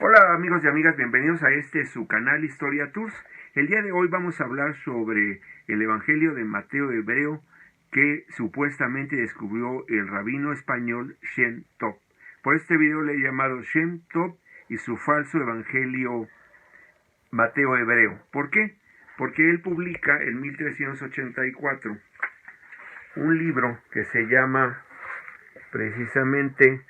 Hola amigos y amigas, bienvenidos a su canal Historia Tours. El día de hoy vamos a hablar sobre el Evangelio de Mateo hebreo que supuestamente descubrió el rabino español Shem Tov. Por este video le he llamado Shem Tov y su falso Evangelio Mateo hebreo. ¿Por qué? Porque él publica en 1384 un libro que se llama precisamente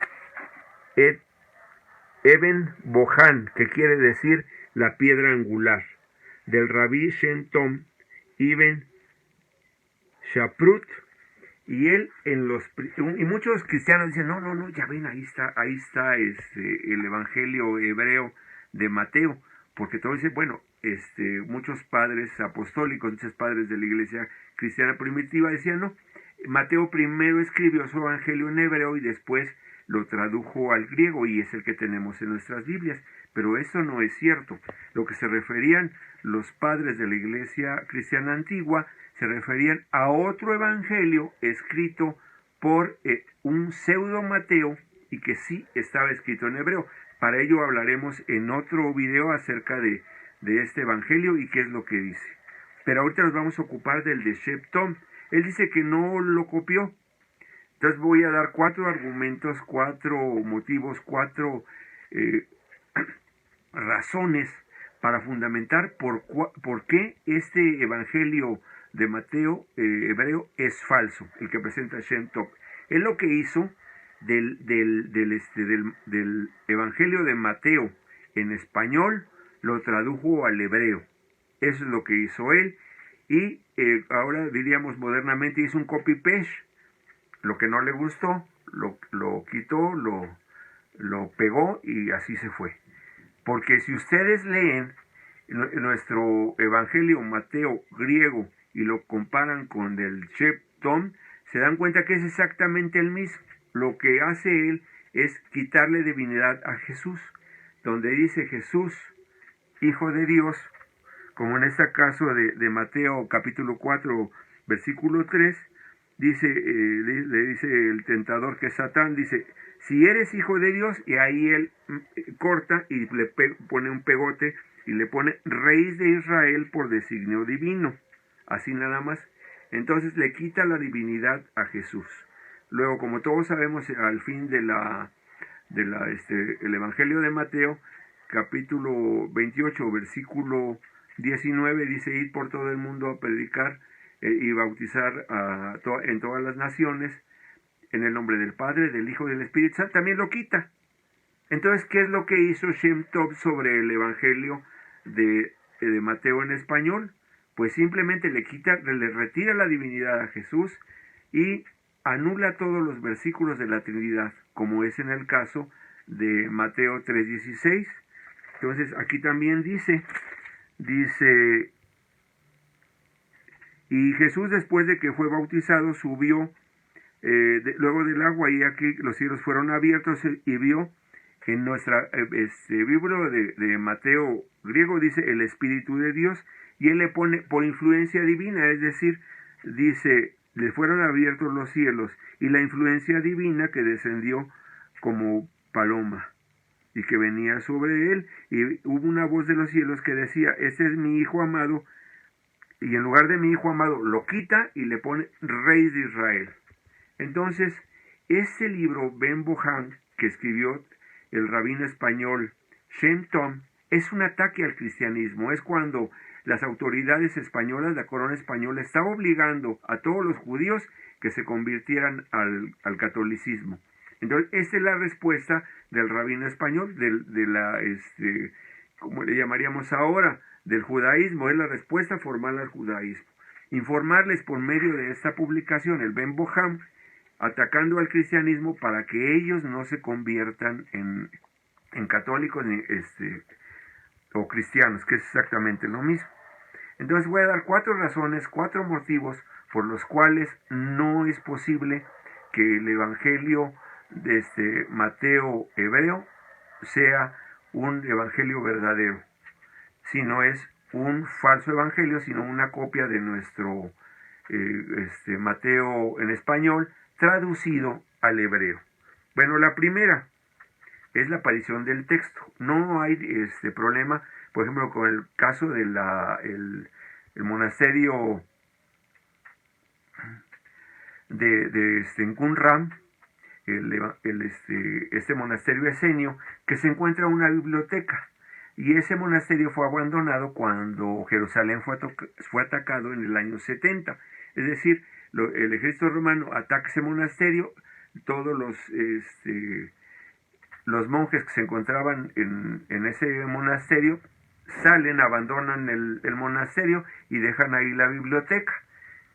Eben Bohan, que quiere decir la piedra angular, del rabí Shem Tov Ibn Shaprut, y él y muchos cristianos dicen, no, ya ven, ahí está el evangelio hebreo de Mateo, porque todos dicen, bueno, muchos padres apostólicos, muchos padres de la iglesia cristiana primitiva decían, no, Mateo primero escribió su evangelio en hebreo y después lo tradujo al griego y es el que tenemos en nuestras Biblias, pero eso no es cierto. Lo que se referían los padres de la iglesia cristiana antigua se referían a otro evangelio escrito por un pseudo Mateo y que sí estaba escrito en hebreo. Para ello hablaremos en otro video acerca de este evangelio y qué es lo que dice. Pero ahorita nos vamos a ocupar del de Shem Tov. Él dice que no lo copió. Entonces voy a dar 4 argumentos, 4 motivos, 4 razones para fundamentar por qué este evangelio de Mateo hebreo es falso, el que presenta Shem Tov. Él lo que hizo del evangelio de Mateo en español lo tradujo al hebreo. Eso es lo que hizo él y ahora diríamos modernamente hizo un copy-paste. Lo que no le gustó, lo quitó, lo pegó y así se fue. Porque si ustedes leen nuestro Evangelio Mateo griego y lo comparan con el Shem Tov, se dan cuenta que es exactamente el mismo. Lo que hace él es quitarle divinidad a Jesús, donde dice Jesús, Hijo de Dios, como en este caso de Mateo capítulo 4, versículo 3, dice, le dice el tentador que es Satán, dice, si eres hijo de Dios, y ahí él corta y le pone un pegote y le pone Rey de Israel por designio divino, así nada más. Entonces le quita la divinidad a Jesús. Luego, como todos sabemos, al fin el Evangelio de Mateo, capítulo 28, versículo 19, dice, ir por todo el mundo a predicar y bautizar en todas las naciones, en el nombre del Padre, del Hijo y del Espíritu Santo, también lo quita. Entonces, ¿qué es lo que hizo Shem Tov sobre el Evangelio de Mateo en español? Pues simplemente le retira la divinidad a Jesús y anula todos los versículos de la Trinidad, como es en el caso de Mateo 3:16. Entonces, aquí también dice, y Jesús después de que fue bautizado subió luego del agua y aquí los cielos fueron abiertos y vio en nuestra libro de Mateo griego dice el Espíritu de Dios y él le pone por influencia divina, es decir, dice le fueron abiertos los cielos y la influencia divina que descendió como paloma y que venía sobre él y hubo una voz de los cielos que decía, este es mi Hijo amado, y en lugar de mi Hijo amado lo quita y le pone Rey de Israel. Entonces, este libro Ben Bohan que escribió el rabino español Shem Tov es un ataque al cristianismo, es cuando las autoridades españolas, la corona española, está obligando a todos los judíos que se convirtieran al catolicismo. Entonces, esta es la respuesta del rabino español, como le llamaríamos ahora, del judaísmo, es la respuesta formal al judaísmo. Informarles por medio de esta publicación, el Ben Bohan, atacando al cristianismo para que ellos no se conviertan en católicos o cristianos, que es exactamente lo mismo. Entonces voy a dar 4 razones, 4 motivos por los cuales no es posible que el evangelio de Mateo hebreo sea un evangelio verdadero, si no es un falso evangelio, sino una copia de nuestro Mateo en español traducido al hebreo. Bueno, la primera, es la aparición del texto. No hay problema, por ejemplo, con el caso de el monasterio en Qumran, este monasterio esenio, que se encuentra una biblioteca. Y ese monasterio fue abandonado cuando Jerusalén fue atacado en el año 70. Es decir, el ejército romano ataca ese monasterio, todos los monjes que se encontraban en ese monasterio salen, abandonan el monasterio y dejan ahí la biblioteca.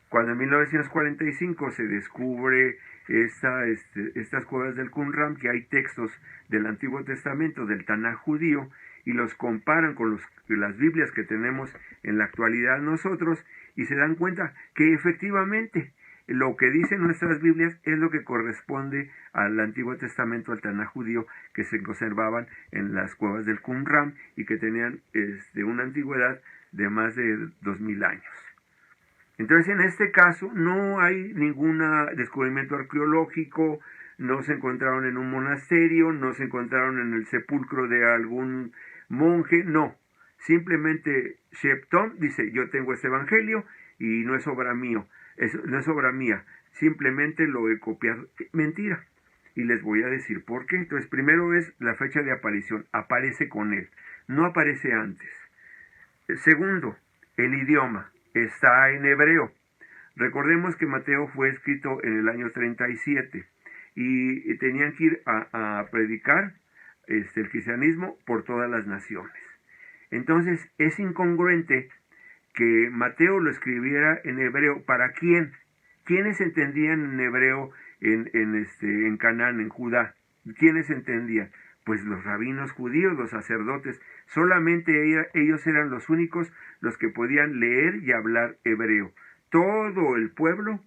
Cuando en 1945 se descubre estas cuevas del Qumran, que hay textos del Antiguo Testamento, del Tanaj judío, y los comparan con las Biblias que tenemos en la actualidad nosotros, y se dan cuenta que efectivamente lo que dicen nuestras Biblias es lo que corresponde al Antiguo Testamento, al Tanaj judío, que se conservaban en las cuevas del Qumran y que tenían una antigüedad de más de 2000 años. Entonces, en este caso, no hay ningún descubrimiento arqueológico, no se encontraron en un monasterio, no se encontraron en el sepulcro de algún monje, no. Simplemente Shepton dice, yo tengo este evangelio y no es obra mía, no es obra mía, simplemente lo he copiado. Mentira. Y les voy a decir por qué. Entonces, primero es la fecha de aparición, aparece con él, no aparece antes. Segundo, el idioma. Está en hebreo. Recordemos que Mateo fue escrito en el año 37 y tenían que ir a predicar el cristianismo por todas las naciones. Entonces es incongruente que Mateo lo escribiera en hebreo. ¿Para quién? ¿Quiénes entendían en hebreo en Canaán, en Judá? ¿Quiénes entendían? Pues los rabinos judíos, los sacerdotes. Solamente ellos eran los únicos los que podían leer y hablar hebreo. Todo el pueblo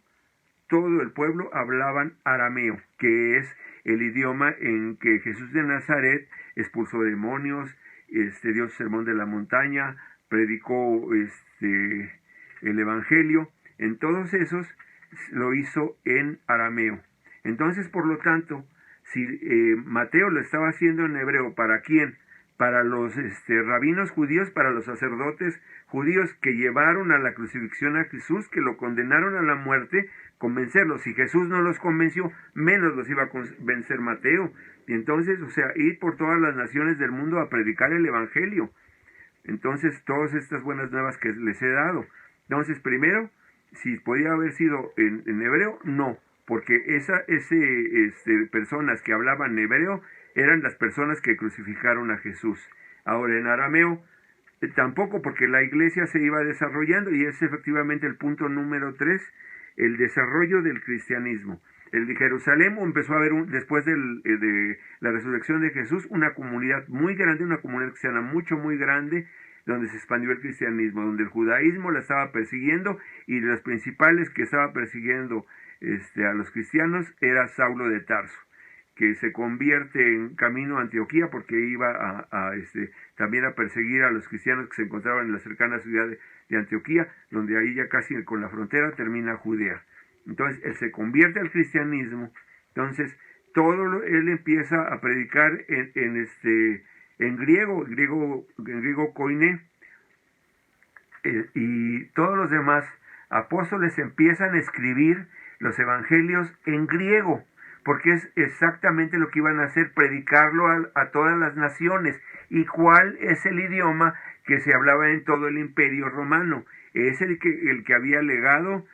hablaban arameo, que es el idioma en que Jesús de Nazaret expulsó demonios, dio el sermón de la montaña, predicó el evangelio. En todos esos lo hizo en arameo. Entonces, por lo tanto, si Mateo lo estaba haciendo en hebreo, ¿para quién? Para los rabinos judíos, para los sacerdotes judíos que llevaron a la crucifixión a Jesús, que lo condenaron a la muerte, convencerlos. Si Jesús no los convenció, menos los iba a convencer Mateo. Y entonces, ir por todas las naciones del mundo a predicar el evangelio. Entonces, todas estas buenas nuevas que les he dado. Entonces, primero, si podía haber sido en hebreo, no, porque personas que hablaban hebreo eran las personas que crucificaron a Jesús. Ahora, en arameo, tampoco, porque la iglesia se iba desarrollando, y es efectivamente el punto número 3, el desarrollo del cristianismo. El de Jerusalén empezó a haber, después de la resurrección de Jesús, una comunidad muy grande, una comunidad cristiana muy grande, donde se expandió el cristianismo, donde el judaísmo la estaba persiguiendo, y de los principales que estaba persiguiendo a los cristianos era Saulo de Tarso, que se convierte en camino a Antioquía porque iba también a perseguir a los cristianos que se encontraban en la cercana ciudad de Antioquía, donde ahí ya casi con la frontera termina Judea. Entonces él se convierte al cristianismo. Entonces él empieza a predicar en griego koiné, y todos los demás apóstoles empiezan a escribir los evangelios en griego, porque es exactamente lo que iban a hacer, predicarlo a todas las naciones. ¿Y cuál es el idioma que se hablaba en todo el Imperio Romano? Es el que había legado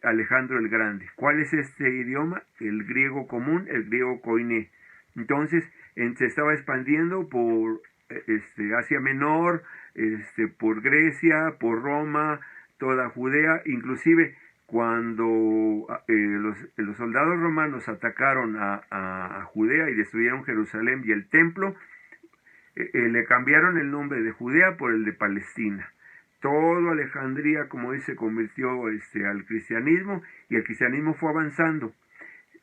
Alejandro el Grande. ¿Cuál es este idioma? El griego común, el griego koiné. Entonces se estaba expandiendo por Asia Menor, por Grecia, por Roma, toda Judea, inclusive cuando los soldados romanos atacaron a Judea y destruyeron Jerusalén y el templo, le cambiaron el nombre de Judea por el de Palestina. Todo Alejandría, como dice, se convirtió al cristianismo, y el cristianismo fue avanzando.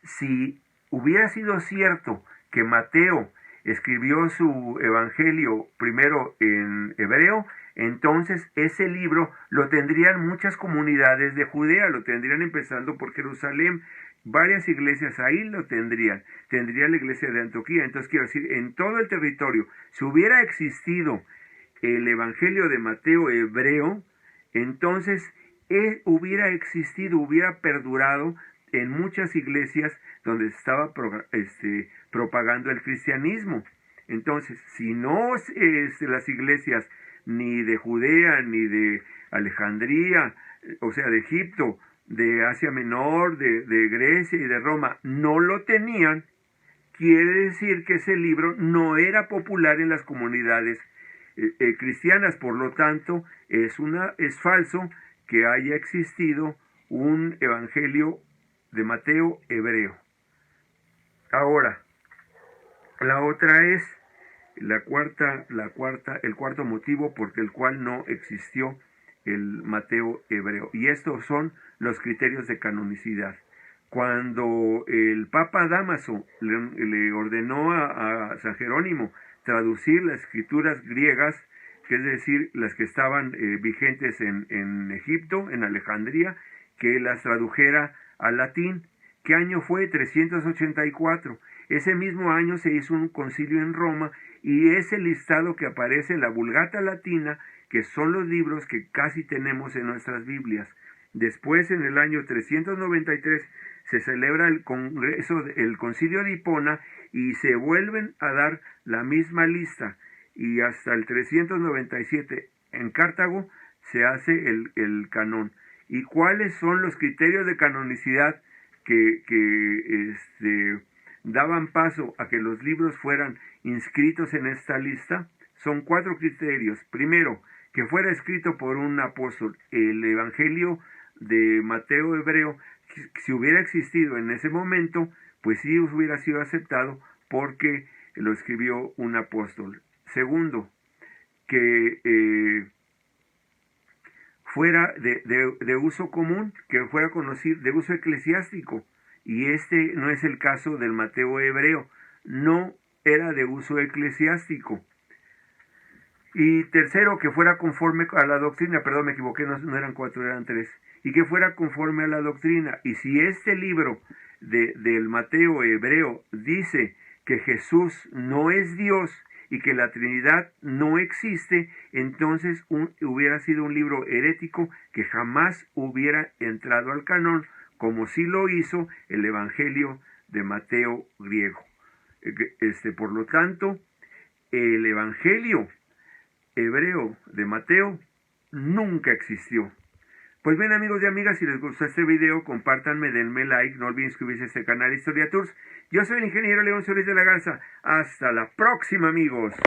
Si hubiera sido cierto que Mateo escribió su evangelio primero en hebreo, entonces ese libro lo tendrían muchas comunidades de Judea, lo tendrían empezando por Jerusalén, varias iglesias ahí lo tendrían. Tendría la iglesia de Antioquía. Entonces quiero decir, en todo el territorio, si hubiera existido el Evangelio de Mateo hebreo, entonces hubiera existido, hubiera perdurado en muchas iglesias donde se estaba propagando el cristianismo. Entonces, si no las iglesias ni de Judea, ni de Alejandría, o sea, de Egipto, de Asia Menor, de Grecia y de Roma, no lo tenían, quiere decir que ese libro no era popular en las comunidades cristianas. Por lo tanto, es falso que haya existido un evangelio de Mateo hebreo. Ahora, la otra es el cuarto motivo por el cual no existió el Mateo hebreo. Y estos son los criterios de canonicidad. Cuando el Papa Dámaso le ordenó a San Jerónimo traducir las escrituras griegas, que es decir, las que estaban vigentes en Egipto, en Alejandría, que las tradujera al latín. ¿Qué año fue? 384. Ese mismo año se hizo un concilio en Roma y ese listado que aparece en la Vulgata Latina, que son los libros que casi tenemos en nuestras Biblias. Después, en el año 393, se celebra el concilio de Hipona y se vuelven a dar la misma lista. Y hasta el 397 en Cartago se hace el canón. ¿Y cuáles son los criterios de canonicidad que daban paso a que los libros fueran inscritos en esta lista? Son 4 criterios. Primero, que fuera escrito por un apóstol. El Evangelio de Mateo hebreo, si hubiera existido en ese momento, pues sí hubiera sido aceptado porque lo escribió un apóstol. Segundo, que fuera de uso común, que fuera conocido, de uso eclesiástico. Y este no es el caso del Mateo hebreo, no era de uso eclesiástico. Y tercero, que fuera conforme a la doctrina, perdón, me equivoqué, no eran 4, eran 3, y que fuera conforme a la doctrina. Y si este libro del Mateo hebreo dice que Jesús no es Dios y que la Trinidad no existe, entonces hubiera sido un libro herético que jamás hubiera entrado al canon, como sí lo hizo el Evangelio de Mateo griego. Por lo tanto, el Evangelio hebreo de Mateo nunca existió. Pues bien, amigos y amigas, si les gustó este video, compártanme, denme like, no olviden suscribirse a este canal Historia Tours. Yo soy el ingeniero León Solís de la Garza. Hasta la próxima, amigos.